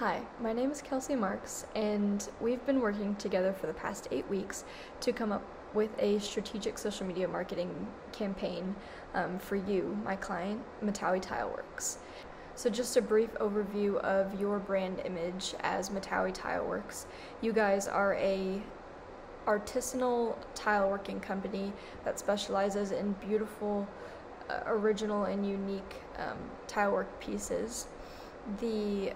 Hi, my name is Marques, and we've been working together for the past 8 weeks to come up with a strategic social media marketing campaign for you, my client, Matawi Tileworks. So just a brief overview of your brand image as Matawi Tileworks. You guys are a artisanal tile working company that specializes in beautiful, original and unique tile work pieces. The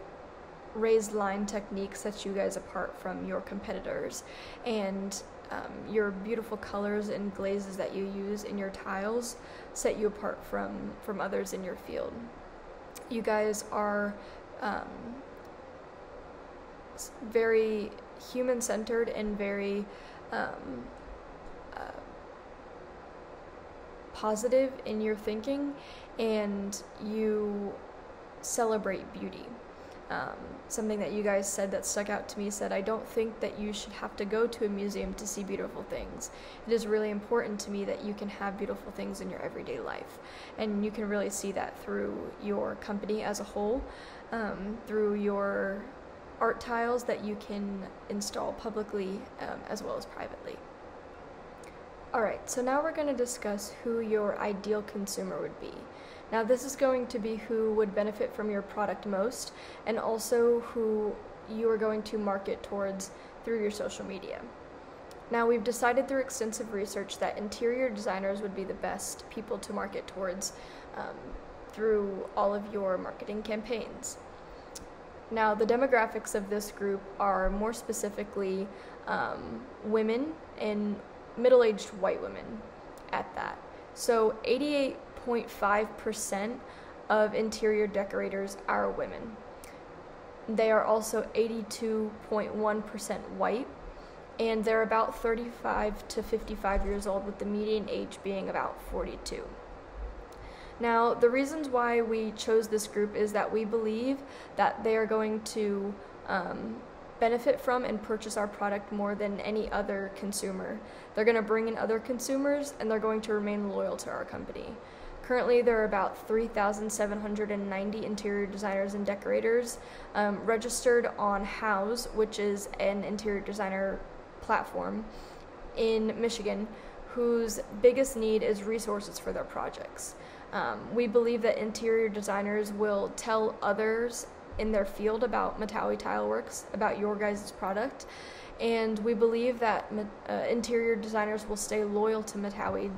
raised line technique sets you guys apart from your competitors, and your beautiful colors and glazes that you use in your tiles set you apart from others in your field. You guys are very human-centered and very positive in your thinking, and you celebrate beauty. Something that you guys said that stuck out to me said, "I don't think that you should have to go to a museum to see beautiful things. It is really important to me that you can have beautiful things in your everyday life." And you can really see that through your company as a whole, through your art tiles that you can install publicly as well as privately. Alright, so now we're going to discuss who your ideal consumer would be. Now this is going to be who would benefit from your product most, and also who you are going to market towards through your social media. Now we've decided through extensive research that interior designers would be the best people to market towards through all of your marketing campaigns. Now the demographics of this group are more specifically women and middle-aged white women at that. So 88.5% of interior decorators are women. They are also 82.1% white, and they're about 35 to 55 years old, with the median age being about 42. Now, the reasons why we chose this group is that we believe that they are going to benefit from and purchase our product more than any other consumer. They're going to bring in other consumers, and they're going to remain loyal to our company. Currently, there are about 3,790 interior designers and decorators registered on House, which is an interior designer platform in Michigan, whose biggest need is resources for their projects. We believe that interior designers will tell others in their field about Matawi Tileworks, about your guys' product, and we believe that interior designers will stay loyal to Matawi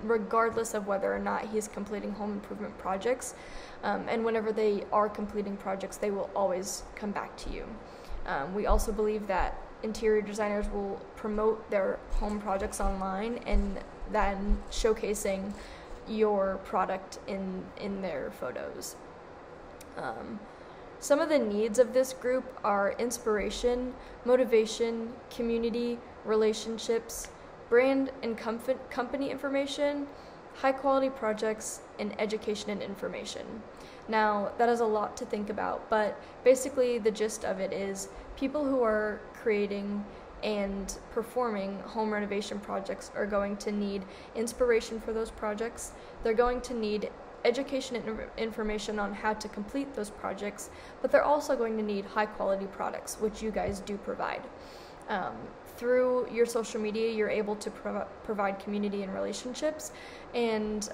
regardless of whether or not he's completing home improvement projects, and whenever they are completing projects, they will always come back to you. We also believe that interior designers will promote their home projects online and then showcasing your product in their photos. Some of the needs of this group are inspiration, motivation, community, relationships, brand and company information, high-quality projects, and education and information. Now, that is a lot to think about, but basically the gist of it is people who are creating and performing home renovation projects are going to need inspiration for those projects. They're going to need education and information on how to complete those projects, but they're also going to need high-quality products, which you guys do provide. Through your social media, you're able to provide community and relationships, and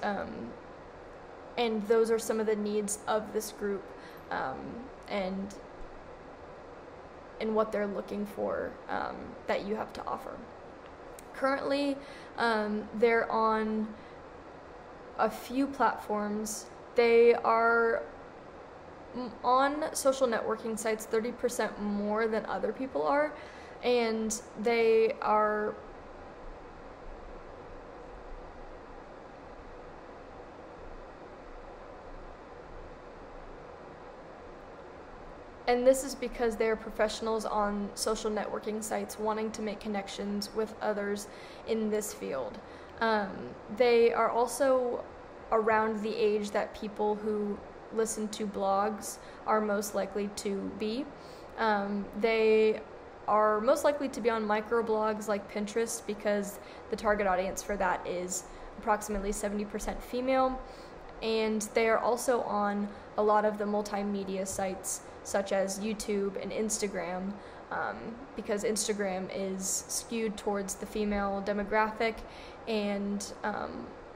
those are some of the needs of this group, and what they're looking for that you have to offer. Currently, they're on a few platforms. They are on social networking sites 30% more than other people are, and they are and this is because they are professionals on social networking sites wanting to make connections with others in this field. They are also around the age that people who listen to blogs are most likely to be. They are most likely to be on microblogs like Pinterest, because the target audience for that is approximately 70% female, and they are also on a lot of the multimedia sites such as YouTube and Instagram, because Instagram is skewed towards the female demographic, and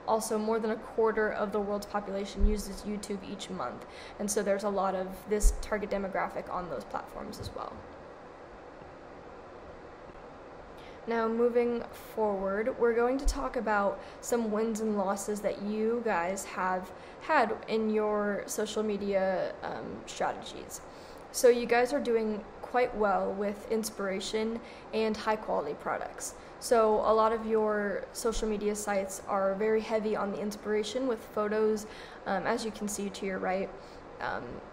also more than a quarter of the world's population uses YouTube each month, and so there's a lot of this target demographic on those platforms as well. Now, moving forward, we're going to talk about some wins and losses that you guys have had in your social media strategies. So you guys are doing quite well with inspiration and high quality products. So a lot of your social media sites are very heavy on the inspiration with photos, as you can see to your right,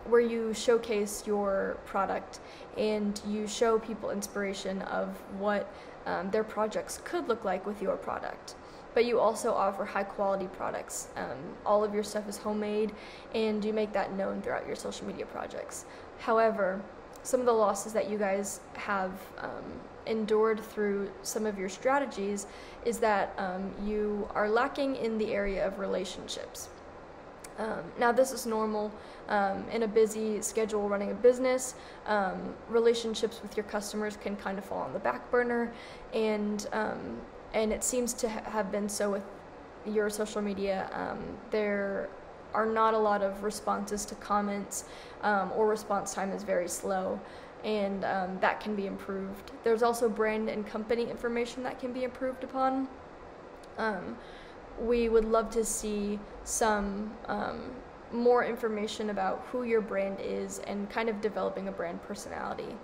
where you showcase your product and you show people inspiration of what their projects could look like with your product. But you also offer high quality products. All of your stuff is homemade, and you make that known throughout your social media projects. However, some of the losses that you guys have endured through some of your strategies is that you are lacking in the area of relationships. Now, this is normal in a busy schedule running a business. Relationships with your customers can kind of fall on the back burner, and it seems to have been so with your social media. There are not a lot of responses to comments, or response time is very slow, and that can be improved. There's also brand and company information that can be improved upon. We would love to see some more information about who your brand is and kind of developing a brand personality.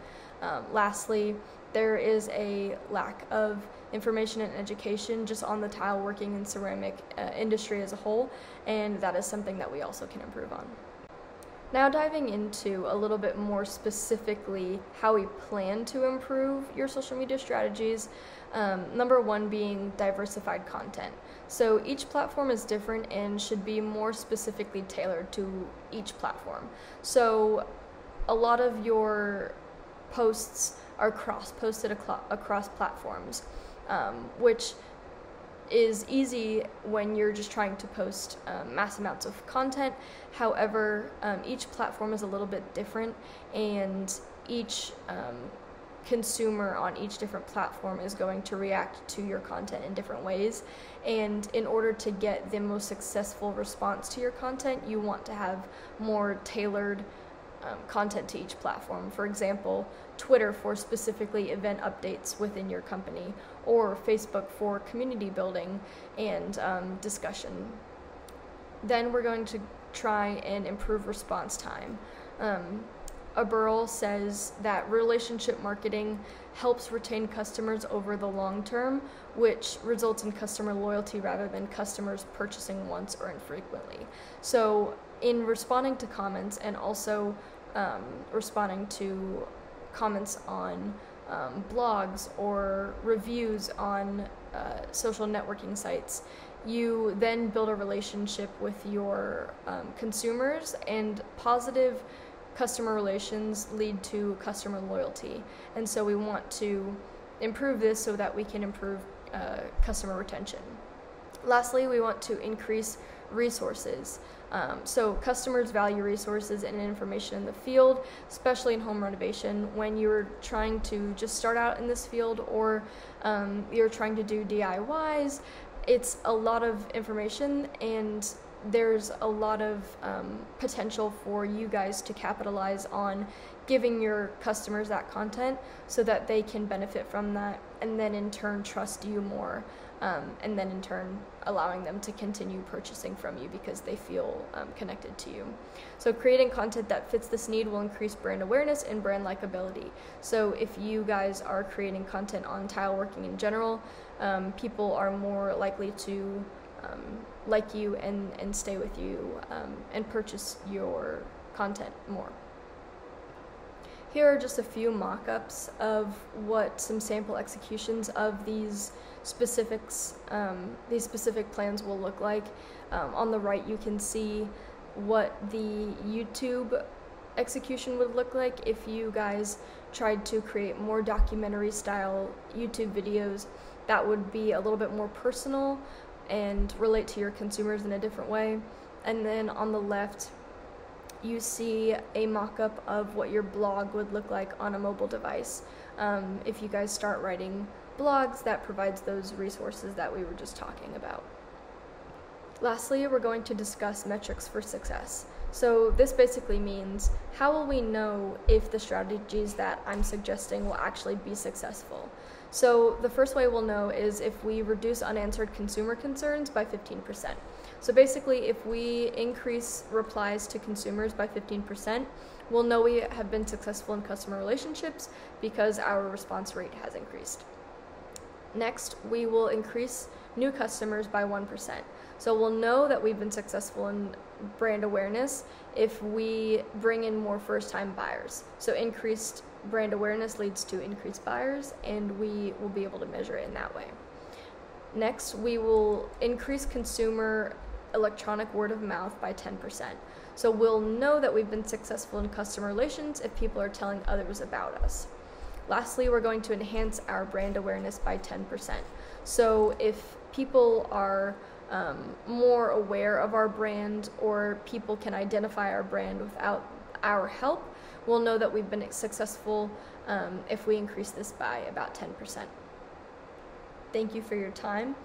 Lastly, there is a lack of information and education just on the tile working and ceramic industry as a whole, and that is something that we also can improve on. Now, diving into a little bit more specifically how we plan to improve your social media strategies, number one being diversified content. So each platform is different and should be more specifically tailored to each platform. So a lot of your posts are cross-posted across platforms, which is easy when you're just trying to post mass amounts of content. However, each platform is a little bit different, and each consumer on each different platform is going to react to your content in different ways. And in order to get the most successful response to your content, you want to have more tailored content to each platform. For example, Twitter for specifically event updates within your company, or Facebook for community building and discussion. Then we're going to try and improve response time. Aburl says that relationship marketing helps retain customers over the long term, which results in customer loyalty rather than customers purchasing once or infrequently. So in responding to comments and also responding to comments on blogs or reviews on social networking sites, you then build a relationship with your consumers, and positive customer relations lead to customer loyalty. And so we want to improve this so that we can improve customer retention. Lastly, we want to increase resources. So customers value resources and information in the field, especially in home renovation. When you're trying to just start out in this field, or you're trying to do DIYs, it's a lot of information, and there's a lot of potential for you guys to capitalize on giving your customers that content so that they can benefit from that, and then in turn trust you more, and then in turn allowing them to continue purchasing from you because they feel connected to you. So creating content that fits this need will increase brand awareness and brand likability. So if you guys are creating content on tile working in general, people are more likely to like you and stay with you and purchase your content more. Here are just a few mock-ups of what some sample executions of these specific plans will look like. On the right, you can see what the YouTube execution would look like if you guys tried to create more documentary style YouTube videos that would be a little bit more personal and relate to your consumers in a different way. And then on the left, you see a mock-up of what your blog would look like on a mobile device. If you guys start writing blogs, that provides those resources that we were just talking about. Lastly, we're going to discuss metrics for success. So this basically means, how will we know if the strategies that I'm suggesting will actually be successful? So the first way we'll know is if we reduce unanswered consumer concerns by 15%. So basically, if we increase replies to consumers by 15%, we'll know we have been successful in customer relationships because our response rate has increased. Next, we will increase new customers by 1%. So we'll know that we've been successful in brand awareness if we bring in more first-time buyers. So increased brand awareness leads to increased buyers, and we will be able to measure it in that way. Next, we will increase consumer electronic word of mouth by 10%. So we'll know that we've been successful in customer relations if people are telling others about us. Lastly, we're going to enhance our brand awareness by 10%. So if people are more aware of our brand, or people can identify our brand without our help, we'll know that we've been successful if we increase this by about 10%. Thank you for your time.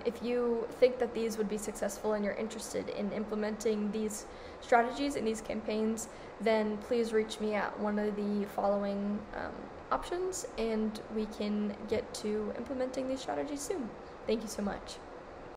If you think that these would be successful and you're interested in implementing these strategies and these campaigns, then please reach me at one of the following options, and we can get to implementing these strategies soon. Thank you so much.